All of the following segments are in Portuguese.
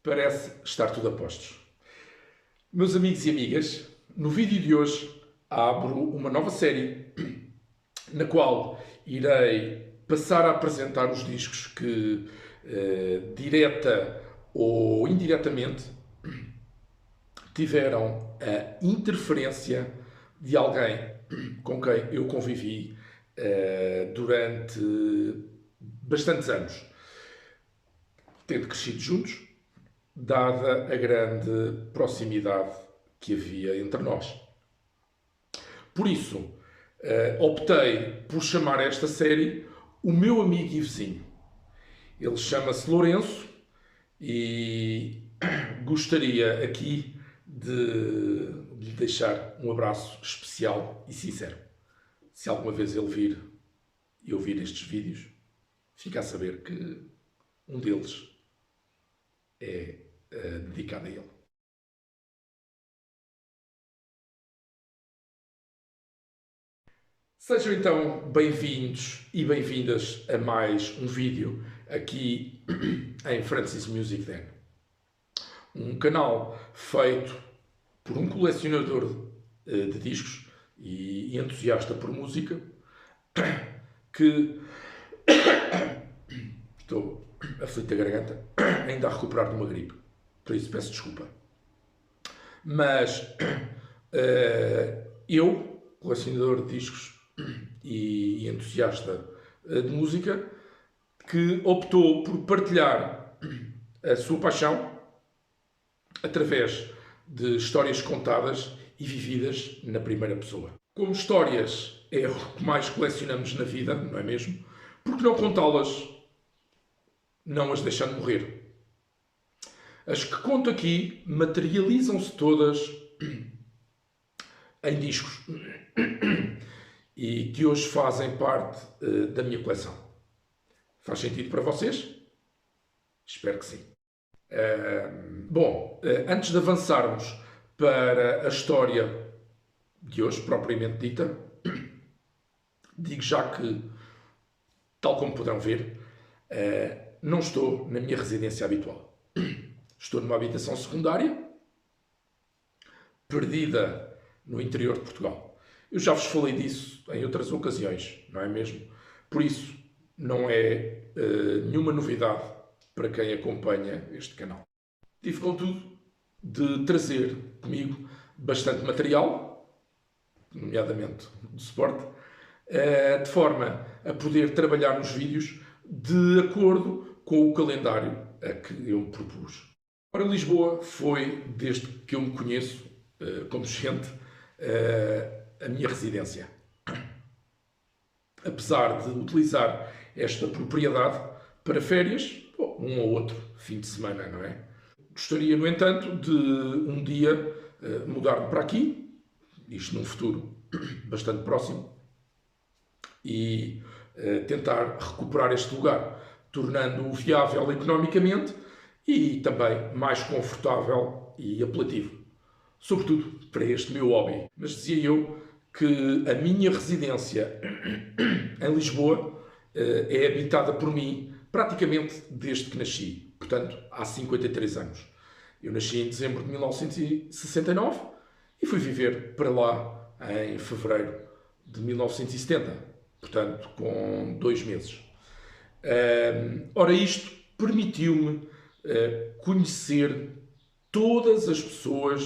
Parece estar tudo a postos. Meus amigos e amigas, no vídeo de hoje abro uma nova série na qual irei passar a apresentar os discos que, direta ou indiretamente, tiveram a interferência de alguém com quem eu convivi durante bastantes anos, tendo crescido juntos, dada a grande proximidade que havia entre nós. Por isso, optei por chamar esta série O Meu Amigo e Vizinho. Ele chama-se Lourenço e gostaria aqui de lhe deixar um abraço especial e sincero. Se alguma vez ele vir e ouvir estes vídeos, fica a saber que um deles é dedicado a ele. Sejam então bem-vindos e bem-vindas a mais um vídeo aqui em Francis Music Den. Um canal feito por um colecionador de discos e entusiasta por música que estou aflito da garganta, ainda a recuperar de uma gripe, por isso peço desculpa. Mas eu, colecionador de discos e entusiasta de música, que optou por partilhar a sua paixão através de histórias contadas e vividas na primeira pessoa. Como histórias é o que mais colecionamos na vida, não é mesmo? Porque não contá-las, não as deixando morrer. As que conto aqui materializam-se todas em discos e que hoje fazem parte da minha coleção. Faz sentido para vocês? Espero que sim. Antes de avançarmos para a história de hoje, propriamente dita, digo já que, tal como poderão ver, não estou na minha residência habitual. Estou numa habitação secundária, perdida no interior de Portugal. Eu já vos falei disso em outras ocasiões, não é mesmo? Por isso, não é nenhuma novidade para quem acompanha este canal. Tive, contudo, de trazer comigo bastante material, nomeadamente de suporte, de forma a poder trabalhar nos vídeos de acordo com o calendário a que eu me propus. Ora, Lisboa foi, desde que eu me conheço como gente, a minha residência. Apesar de utilizar esta propriedade para férias, um ou outro fim de semana, não é? Gostaria, no entanto, de um dia mudar-me para aqui, isto num futuro bastante próximo, e tentar recuperar este lugar, tornando-o viável economicamente e também mais confortável e apelativo. Sobretudo para este meu hobby. Mas dizia eu que a minha residência em Lisboa é habitada por mim praticamente desde que nasci. Portanto, há 53 anos. Eu nasci em dezembro de 1969 e fui viver para lá em fevereiro de 1970. Portanto, com 2 meses. Ora, isto permitiu-me conhecer todas as pessoas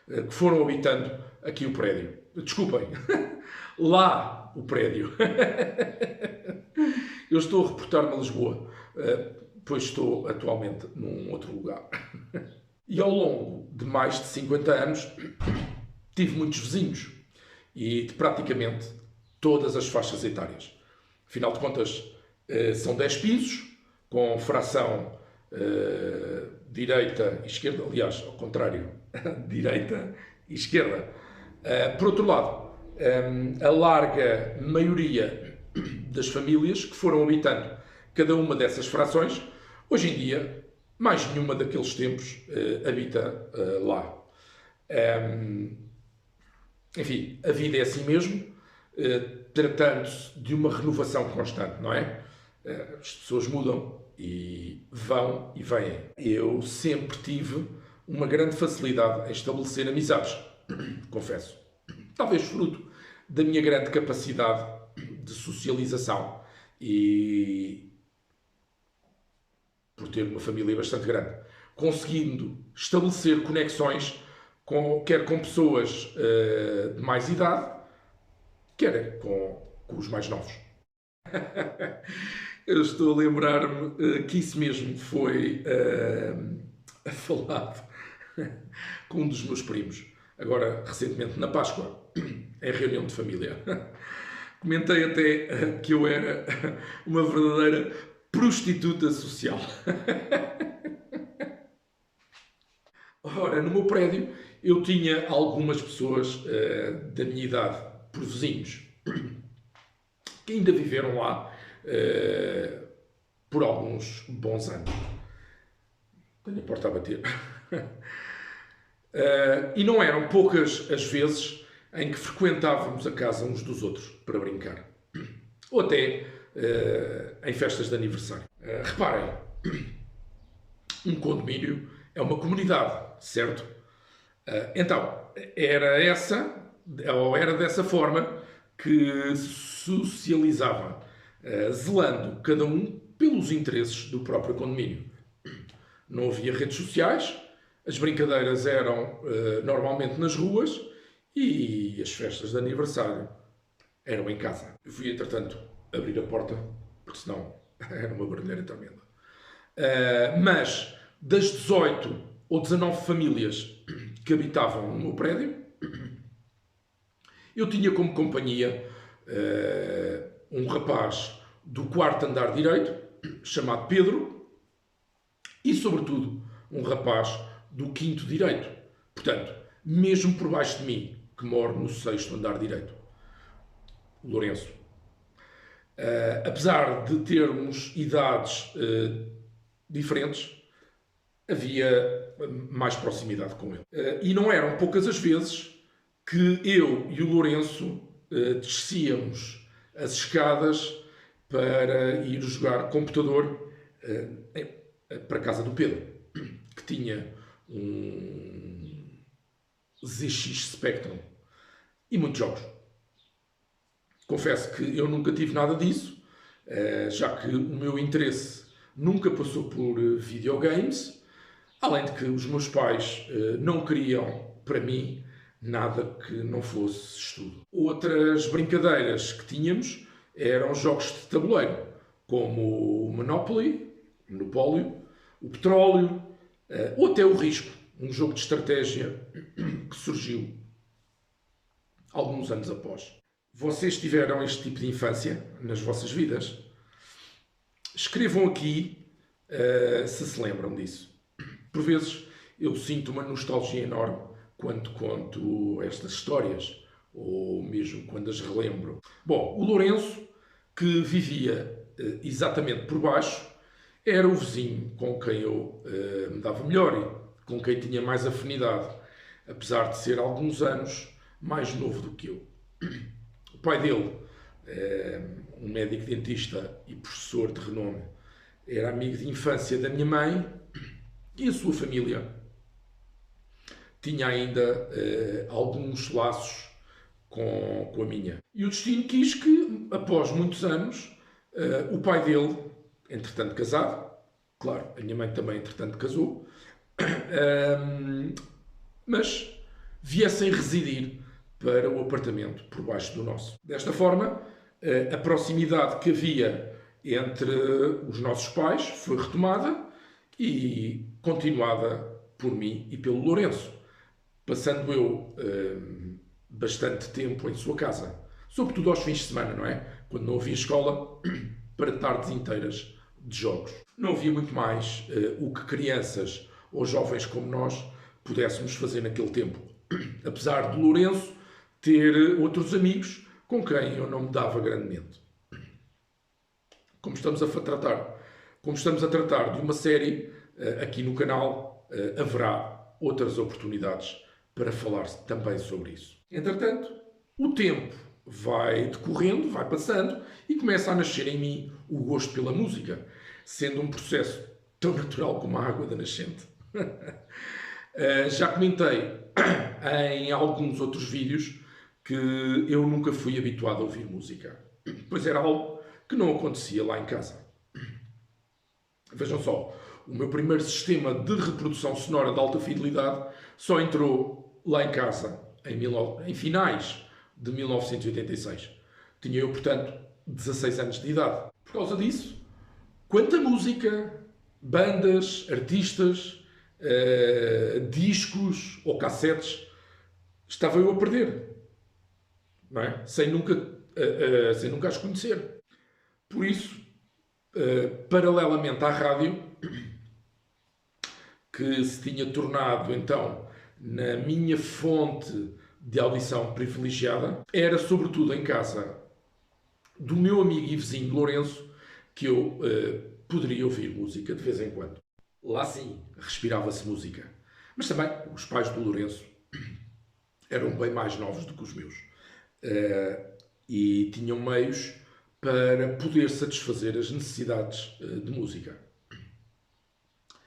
que foram habitando aqui o prédio. Desculpem, lá o prédio. Eu estou a reportar-me a Lisboa, pois estou atualmente num outro lugar. E ao longo de mais de 50 anos tive muitos vizinhos e de praticamente todas as faixas etárias. Afinal de contas, são 10 pisos, com fração direita e esquerda, aliás, ao contrário, direita e esquerda. Por outro lado, a larga maioria das famílias que foram habitando cada uma dessas frações, hoje em dia, mais nenhuma daqueles tempos habita lá. Enfim, a vida é assim mesmo, tratando-se de uma renovação constante, não é? As pessoas mudam e vão e vêm. Eu sempre tive uma grande facilidade em estabelecer amizades, confesso. Talvez fruto da minha grande capacidade de socialização e por ter uma família bastante grande, conseguindo estabelecer conexões quer com pessoas de mais idade, quer com os mais novos. Eu estou a lembrar-me que isso mesmo foi falado com um dos meus primos, agora recentemente na Páscoa, em reunião de família. Comentei até que eu era uma verdadeira prostituta social. Ora, no meu prédio eu tinha algumas pessoas da minha idade, por vizinhos, que ainda viveram lá por alguns bons anos. Tenho a porta a bater. E não eram poucas as vezes em que frequentávamos a casa uns dos outros para brincar. Ou até em festas de aniversário. Reparem, um condomínio é uma comunidade, certo? Então, era dessa forma que socializava, zelando cada um pelos interesses do próprio condomínio. Não havia redes sociais, as brincadeiras eram normalmente nas ruas e as festas de aniversário eram em casa. Eu fui, entretanto, abrir a porta, porque senão era uma barulheira tremenda. Mas das 18 ou 19 famílias que habitavam no meu prédio, eu tinha como companhia um rapaz do quarto andar direito, chamado Pedro, e, sobretudo, um rapaz do quinto direito. Portanto, mesmo por baixo de mim, que moro no sexto andar direito. O Lourenço. Apesar de termos idades diferentes, havia mais proximidade com ele. E não eram poucas as vezes que eu e o Lourenço descíamos as escadas para ir jogar computador para a casa do Pedro, que tinha um ZX Spectrum e muitos jogos. Confesso que eu nunca tive nada disso, já que o meu interesse nunca passou por videogames, além de que os meus pais não queriam, para mim, nada que não fosse estudo. Outras brincadeiras que tínhamos eram jogos de tabuleiro, como o Monopoly, o Monopólio, o Petróleo, ou até o Risco, um jogo de estratégia que surgiu alguns anos após. Vocês tiveram este tipo de infância nas vossas vidas? Escrevam aqui se lembram disso. Por vezes eu sinto uma nostalgia enorme quando conto estas histórias, ou mesmo quando as relembro. Bom, o Lourenço, que vivia exatamente por baixo, era o vizinho com quem eu me dava melhor e com quem tinha mais afinidade, apesar de ser alguns anos mais novo do que eu. O pai dele, um médico dentista e professor de renome, era amigo de infância da minha mãe e a sua família tinha ainda alguns laços com a minha. E o destino quis que, após muitos anos, o pai dele, entretanto casado, claro, a minha mãe também entretanto casou, mas viessem residir para o apartamento por baixo do nosso. Desta forma, a proximidade que havia entre os nossos pais foi retomada e continuada por mim e pelo Lourenço, passando eu bastante tempo em sua casa, sobretudo aos fins de semana, não é? Quando não havia escola, para tardes inteiras de jogos. Não havia muito mais o que crianças ou jovens como nós pudéssemos fazer naquele tempo, apesar de Lourenço ter outros amigos com quem eu não me dava grandemente. Como estamos a tratar de uma série aqui no canal, haverá outras oportunidades para falar também sobre isso. Entretanto, o tempo vai decorrendo, vai passando e começa a nascer em mim o gosto pela música. sendo um processo tão natural como a água da nascente. Já comentei em alguns outros vídeos que eu nunca fui habituado a ouvir música, pois era algo que não acontecia lá em casa. Vejam só, o meu primeiro sistema de reprodução sonora de alta fidelidade só entrou lá em casa em finais de 1986. Tinha eu, portanto, 16 anos de idade. Por causa disso, quanta música, bandas, artistas, discos ou cassetes estava eu a perder, não é? Sem nunca as conhecer. Por isso, paralelamente à rádio, que se tinha tornado então na minha fonte de audição privilegiada, era sobretudo em casa do meu amigo e vizinho Lourenço que eu poderia ouvir música de vez em quando. Lá sim, respirava-se música. Mas também os pais do Lourenço eram bem mais novos do que os meus e tinham meios para poder satisfazer as necessidades de música.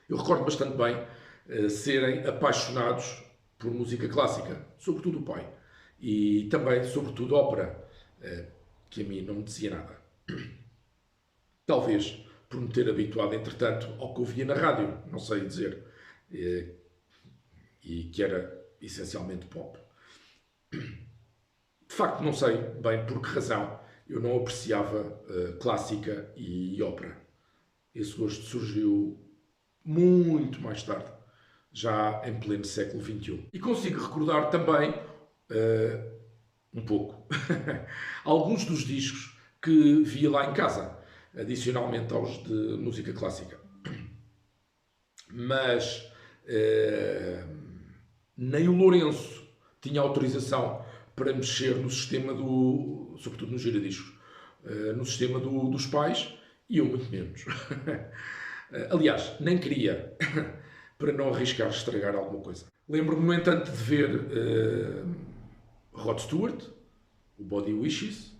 Eu recordo bastante bem serem apaixonados por música clássica, sobretudo o pai, e também, sobretudo, ópera, que a mim não me dizia nada. Talvez por me ter habituado, entretanto, ao que ouvia na rádio, não sei dizer, e que era essencialmente pop. De facto, não sei bem por que razão eu não apreciava clássica e ópera. Esse gosto surgiu muito mais tarde, já em pleno século XXI. E consigo recordar também, um pouco, alguns dos discos que via lá em casa, adicionalmente aos de música clássica. Mas nem o Lourenço tinha autorização para mexer no sistema sobretudo nos giradiscos, no sistema dos pais, e eu muito menos. Aliás, nem queria, para não arriscar estragar alguma coisa. Lembro-me, no entanto, de ver Rod Stewart, o Body Wishes,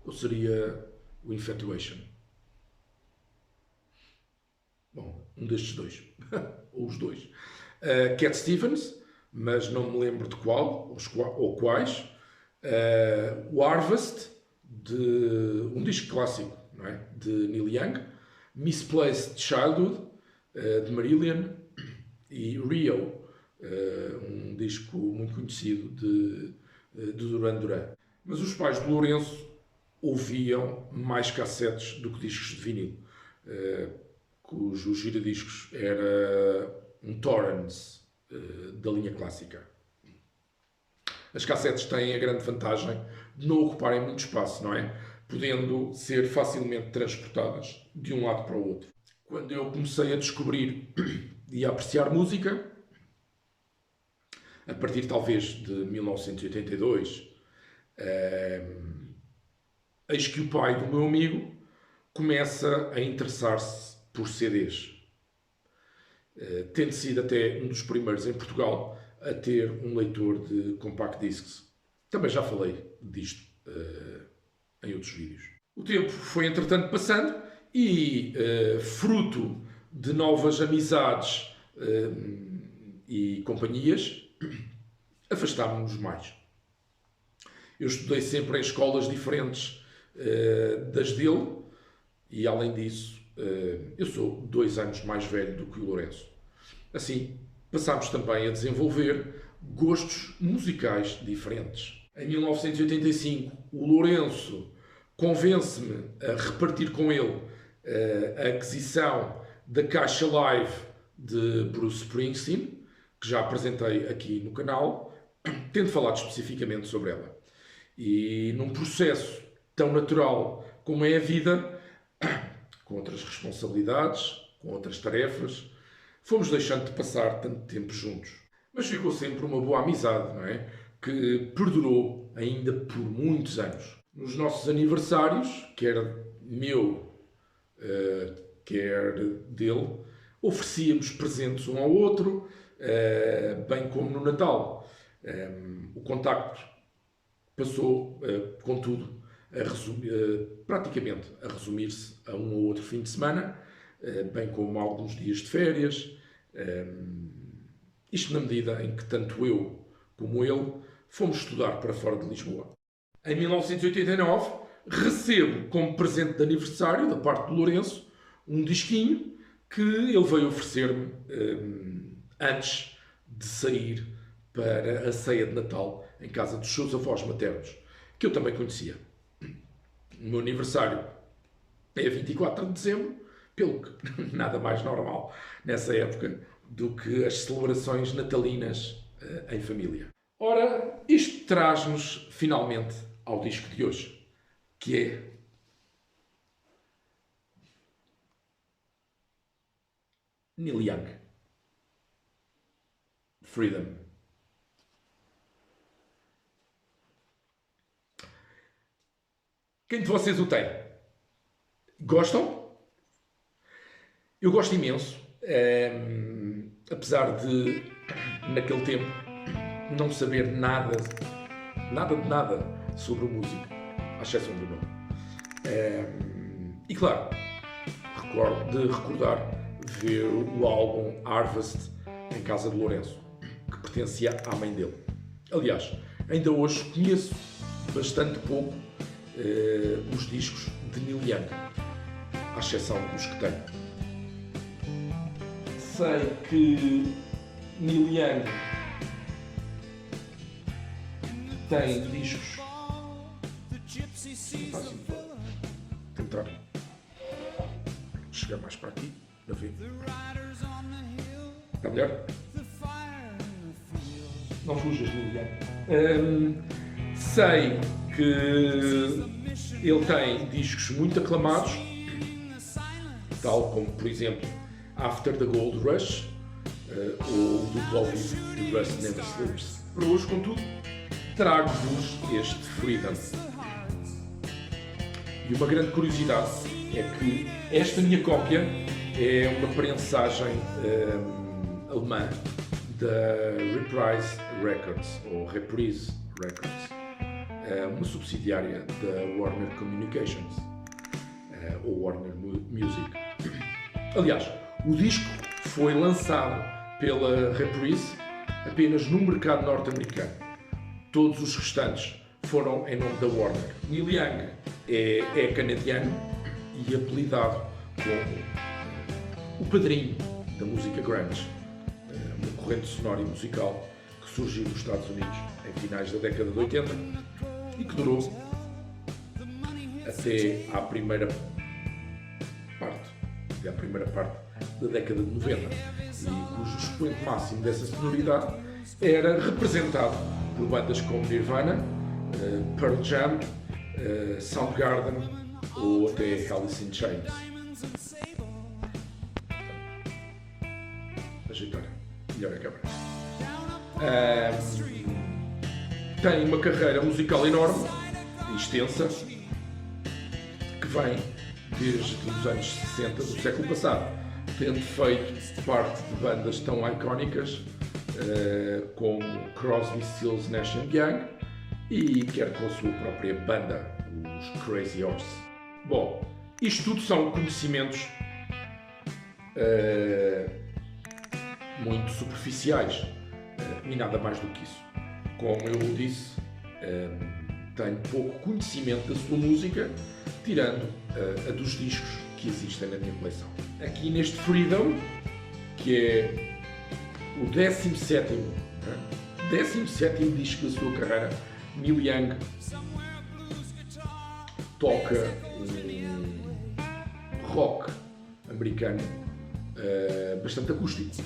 ou seria o Infatuation. Bom, um destes dois, ou os dois. Cat Stevens, mas não me lembro de qual, ou quais. O Harvest, de um disco clássico, não é? De Neil Young. Misplaced Childhood, de Marillion, e Rio, um disco muito conhecido de Duran Duran. Mas os pais do Lourenço ouviam mais cassetes do que discos de vinil, cujos giradiscos era um Torrens da linha clássica. As cassetes têm a grande vantagem de não ocuparem muito espaço, não é? Podendo ser facilmente transportadas de um lado para o outro. Quando eu comecei a descobrir e a apreciar música, a partir talvez de 1982, eis que o pai do meu amigo começa a interessar-se por CDs, tendo sido até um dos primeiros em Portugal a ter um leitor de compact discs. Também já falei disto em outros vídeos. O tempo foi entretanto passando e, fruto de novas amizades e companhias, afastámos-nos mais. Eu estudei sempre em escolas diferentes das dele e, além disso, eu sou 2 anos mais velho do que o Lourenço. Assim, passámos também a desenvolver gostos musicais diferentes. Em 1985, o Lourenço convence-me a repartir com ele a aquisição da caixa live de Bruce Springsteen, que já apresentei aqui no canal, tendo falado especificamente sobre ela. E num processo tão natural como é a vida, com outras responsabilidades, com outras tarefas, fomos deixando de passar tanto tempo juntos. Mas ficou sempre uma boa amizade, não é? Que perdurou ainda por muitos anos. Nos nossos aniversários, quer meu, quer dele, oferecíamos presentes um ao outro, bem como no Natal. O contacto passou, contudo, praticamente a resumir-se a um ou outro fim de semana, bem como alguns dias de férias. Isto na medida em que tanto eu como ele fomos estudar para fora de Lisboa. Em 1989, recebo como presente de aniversário, da parte de Lourenço, um disquinho que ele veio oferecer-me antes de sair para a ceia de Natal em casa dos seus avós maternos, que eu também conhecia. O meu aniversário é 24 de dezembro, pelo que nada mais normal nessa época do que as celebrações natalinas em família. Ora, isto traz-nos finalmente ao disco de hoje, que é Neil Young. Freedom. Quem de vocês o tem? Gostam? Eu gosto imenso. Apesar de, naquele tempo, não saber nada de nada sobre o músico, à exceção do nome. E claro, recordo de recordar ver o álbum Harvest em casa de Lourenço, que pertencia à mãe dele. Aliás, ainda hoje conheço bastante pouco os discos de Neil Young, à exceção dos que tenho. Sei que Neil Young tem discos. Tentar chegar mais para aqui. Não vi. Está melhor? Não fujas, Neil Young. Sei que ele tem discos muito aclamados, tal como, por exemplo, After the Gold Rush ou do Ao Vivo, The Rust Never Sleeps. Para hoje, contudo, trago-vos este Freedom. E uma grande curiosidade é que esta minha cópia é uma prensagem alemã da Reprise Records, ou Reprise Records, uma subsidiária da Warner Communications, ou Warner Music. Aliás, o disco foi lançado pela Reprise apenas no mercado norte-americano. Todos os restantes foram em nome da Warner. Neil Young é canadiano e apelidado como o padrinho da música grunge, uma corrente sonora e musical que surgiu nos Estados Unidos em finais da década de 80 e que durou até à primeira parte da década de 90 e cujo expoente máximo dessa sonoridade era representado por bandas como Nirvana, Pearl Jam, Soundgarden ou até Alice in Chains. Ajeitar melhor a câmera. Tem uma carreira musical enorme e extensa que vem desde os anos 60 do século passado, tendo feito parte de bandas tão icónicas como Crosby, Stills, Nash & Young e quer com a sua própria banda, os Crazy Horse. Bom, isto tudo são conhecimentos muito superficiais e nada mais do que isso. Como eu disse, tenho pouco conhecimento da sua música, tirando a dos discos que existem na minha coleção. Aqui neste Freedom, que é o 17º disco da sua carreira, Neil Young toca um rock americano bastante acústico,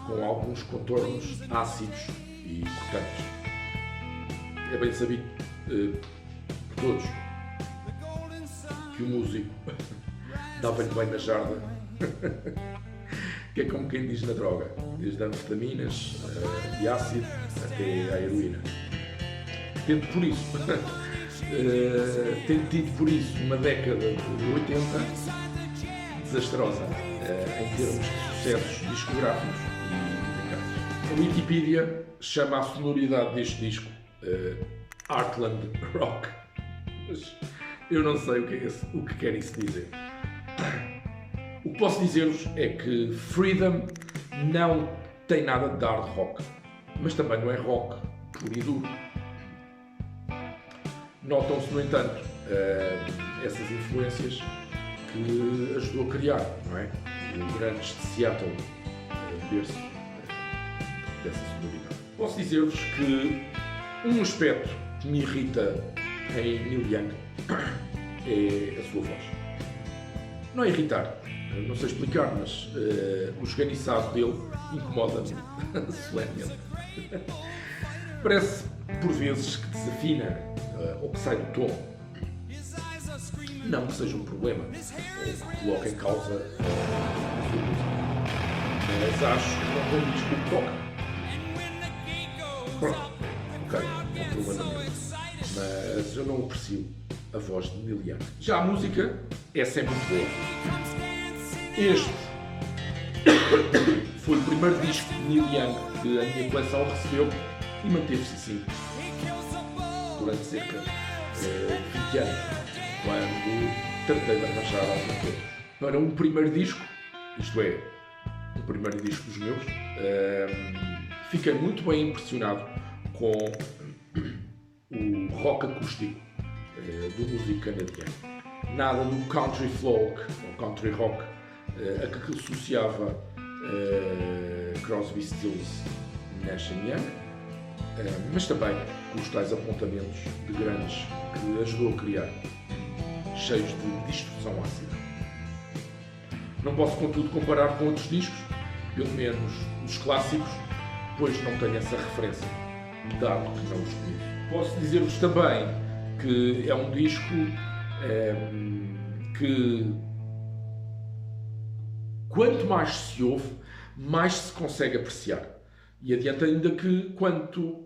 com alguns contornos ácidos e cortantes. É bem sabido por todos que o músico dava-lhe bem na jarda, que é como quem diz na droga, desde anfetaminas e ácido até a heroína. Tendo tido por isso uma década de 80 desastrosa em termos de sucessos discográficos e musicais. A Wikipedia chama a sonoridade deste disco Heartland Rock. Mas eu não sei o que quer isso dizer. O que posso dizer-vos é que Freedom não tem nada de hard rock, mas também não é rock puro e duro. Notam-se, no entanto, essas influências que ajudou a criar, não é? O Grunge de Seattle, berço dessa sonoridade. Posso dizer-vos que um aspecto que me irrita em Neil Young é a sua voz. Não é irritar, não sei explicar, mas o esganiçado dele incomoda-me solenemente. Parece, por vezes, que desafina ou que sai do tom. Não que seja um problema, ou que coloque em causa a sua música. Mas acho que não tem disco que toca. Pronto, ok, não é problema nenhum. Mas eu não aprecio a voz de Neil Young. Já a música é sempre muito boa. Este foi o primeiro disco de Neil Young que a minha coleção recebeu e manteve-se assim durante cerca de 20 anos, quando tratei de arranjar alguma coisa. Para um primeiro disco, isto é, o primeiro disco dos meus, fiquei muito bem impressionado com o rock acústico do músico canadiano. Nada do country folk ou country rock a que associava Crosby, Stills, Nash & Young, mas também com os tais apontamentos de grandes que ajudou a criar, cheios de distorção ácida. Não posso, contudo, comparar com outros discos, pelo menos os clássicos, pois não tenho essa referência, dado que não os conheço. Posso dizer-vos também que é um disco que, quanto mais se ouve, mais se consegue apreciar. E adianta ainda que, quanto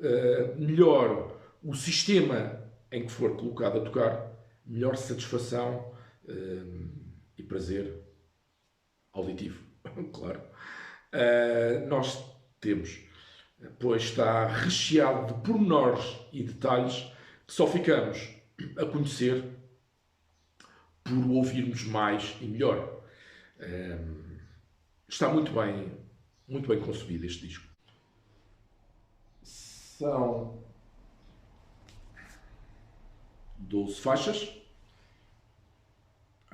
melhor o sistema em que for colocado a tocar, melhor satisfação e prazer auditivo, claro, nós temos, pois está recheado de pormenores e detalhes que só ficamos a conhecer por ouvirmos mais e melhor. Está muito bem concebido este disco. São 12 faixas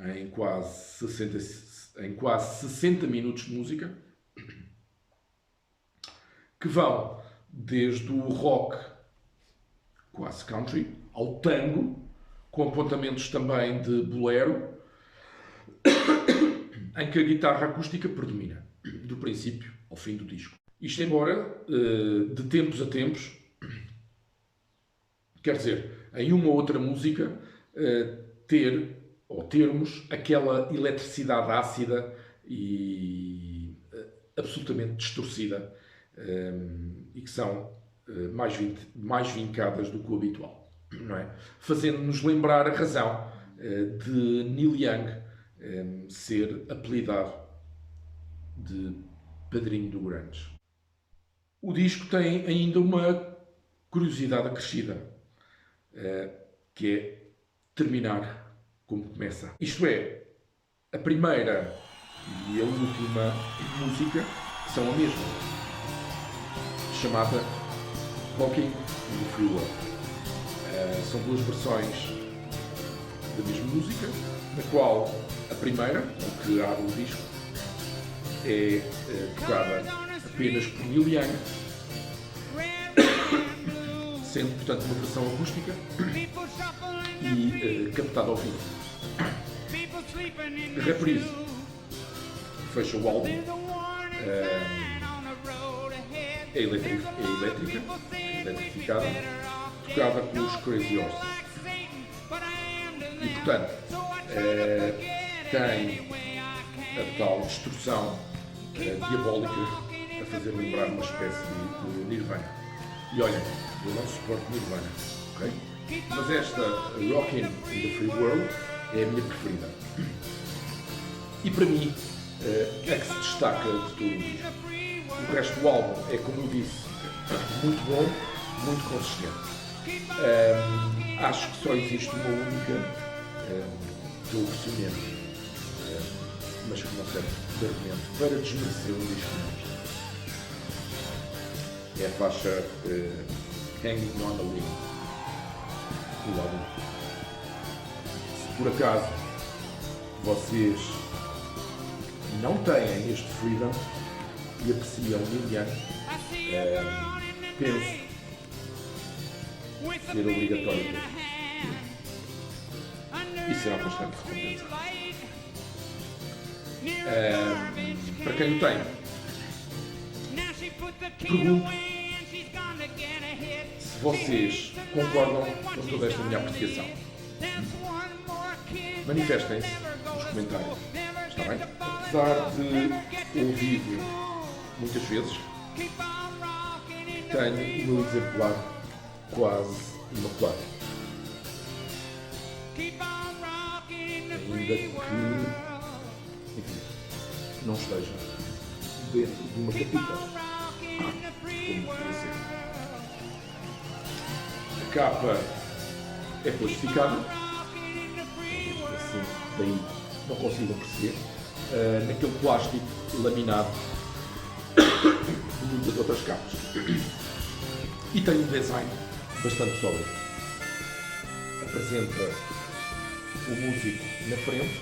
em quase 60 minutos de música, que vão desde o rock quase country ao tango, com apontamentos também de bolero, em que a guitarra acústica predomina, do princípio ao fim do disco. Isto embora, de tempos a tempos, quer dizer, em uma ou outra música, termos aquela eletricidade ácida e absolutamente distorcida, e que são mais vincadas do que o habitual, não é? Fazendo-nos lembrar a razão de Neil Young ser apelidado de padrinho do grunge. O disco tem ainda uma curiosidade acrescida, que é terminar como começa. Isto é, a primeira e a última música são a mesma, chamada Rocking in the Free World. São duas versões da mesma música, na qual a primeira, o que abre o disco, é tocada apenas por Neil Young, sendo, portanto, uma versão acústica e captada ao vivo. A reprise fecha o álbum, é eletrificada, tocada pelos Crazy Horse. E, portanto, tem a tal distorção diabólica a fazer lembrar uma espécie de Nirvana. E olha, eu não suporto Nirvana, ok? Mas esta Rockin' in the Free World é a minha preferida. E para mim é que se destaca de todo o disco. O resto do álbum é, como eu disse, muito bom, muito consistente. acho que só existe uma única que eu ofereci, mas que não serve de argumento para desmerecer um disco como este. É a faixa Hanging on the Wing, do lado. Se por acaso vocês não têm este Freedom e apreciam Neil Young, penso ser obrigatório ter. E será bastante recompensado. Para quem o tem, pergunto se vocês concordam com toda esta minha apreciação. Manifestem-se nos comentários, está bem? Apesar de ouvir muitas vezes, tenho o meu exemplar quase imaculado. Ainda que, enfim, não esteja dentro de uma capita, como deveria ser. A capa é plastificada, assim, daí não consigo perceber, naquele plástico laminado de muitas outras capas. E tem um design bastante sólido. Apresenta o músico na frente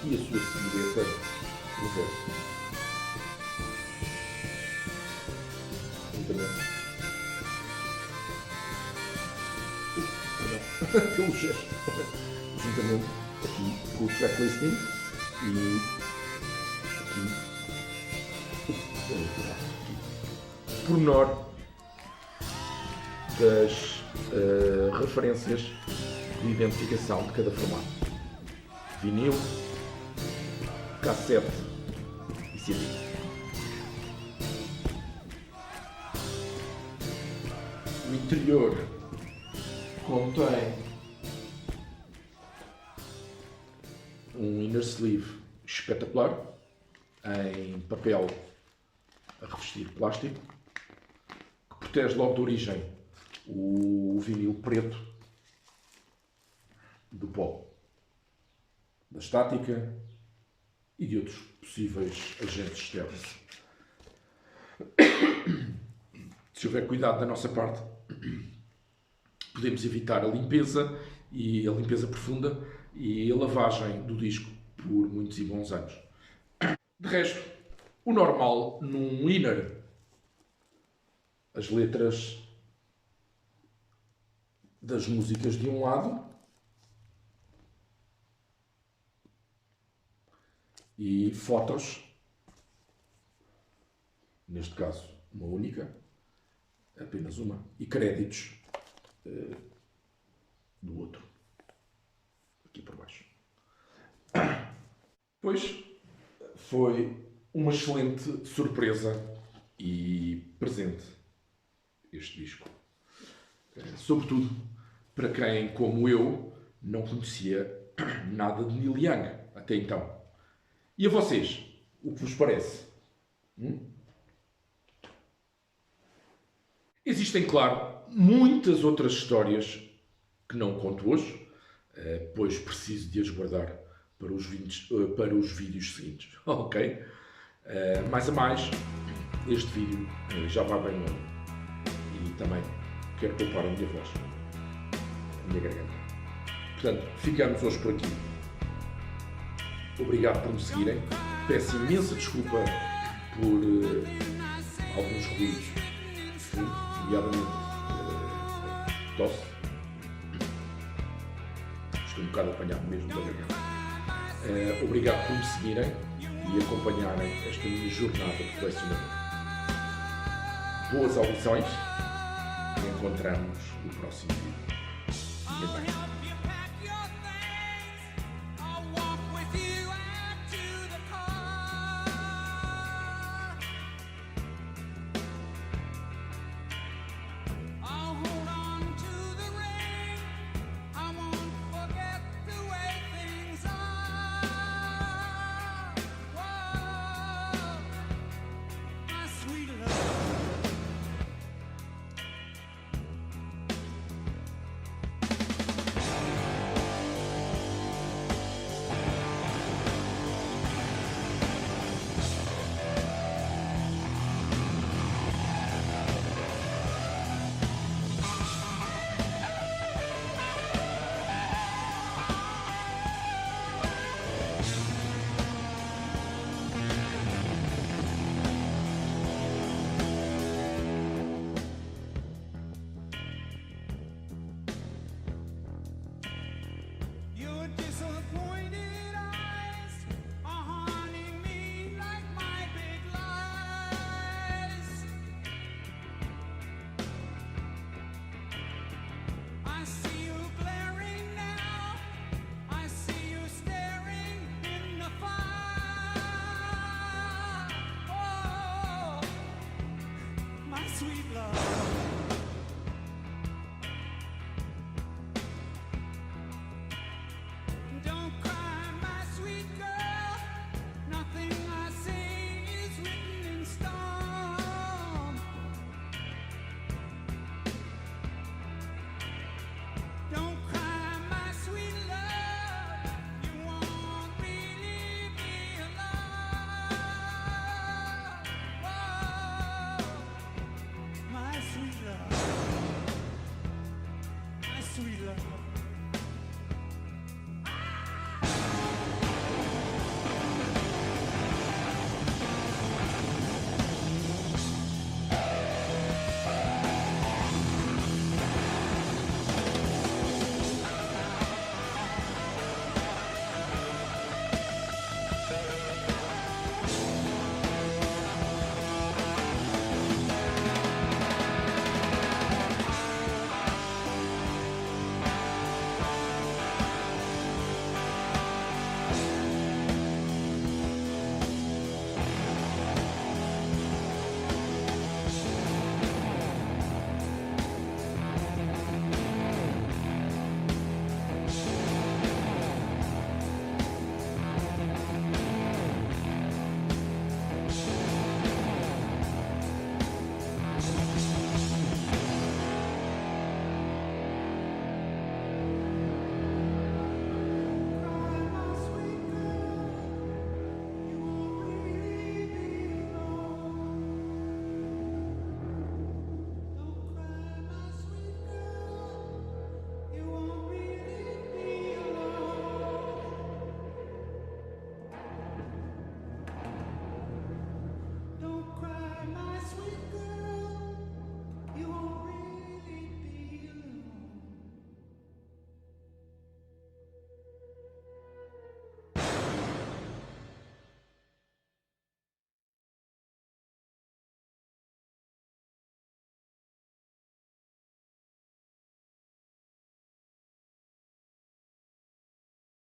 e a sua silhueta no verso. Pelo gesto. Juntamente aqui com o track listing e aqui pormenor das referências de identificação de cada formato: vinil, cassete e CD. O interior contém um inner sleeve espetacular em papel a revestir plástico, que protege logo de origem o vinil preto do pó, da estática e de outros possíveis agentes externos. Se houver cuidado da nossa parte, podemos evitar a limpeza profunda e a lavagem do disco por muitos e bons anos. De resto, o normal num inner, as letras das músicas de um lado e fotos, neste caso uma única, apenas uma, e créditos do outro, aqui por baixo. Pois foi uma excelente surpresa e presente este disco. Sobretudo para quem, como eu, não conhecia nada de Neil Young até então. E a vocês, o que vos parece? Existem, claro, muitas outras histórias que não conto hoje, pois preciso de as guardar para os vídeos seguintes. Ok? Mais a mais, este vídeo já vai bem longo e também quero poupar a minha voz, a minha garganta. Portanto, ficamos hoje por aqui. Obrigado por me seguirem. Peço imensa desculpa por alguns ruídos, nomeadamente tosse. Estou um bocado apanhado mesmo da garganta. Obrigado por me seguirem e acompanharem esta minha jornada de colecionador. Boas audições e encontramos no próximo vídeo. Fiquem bem. sweet love.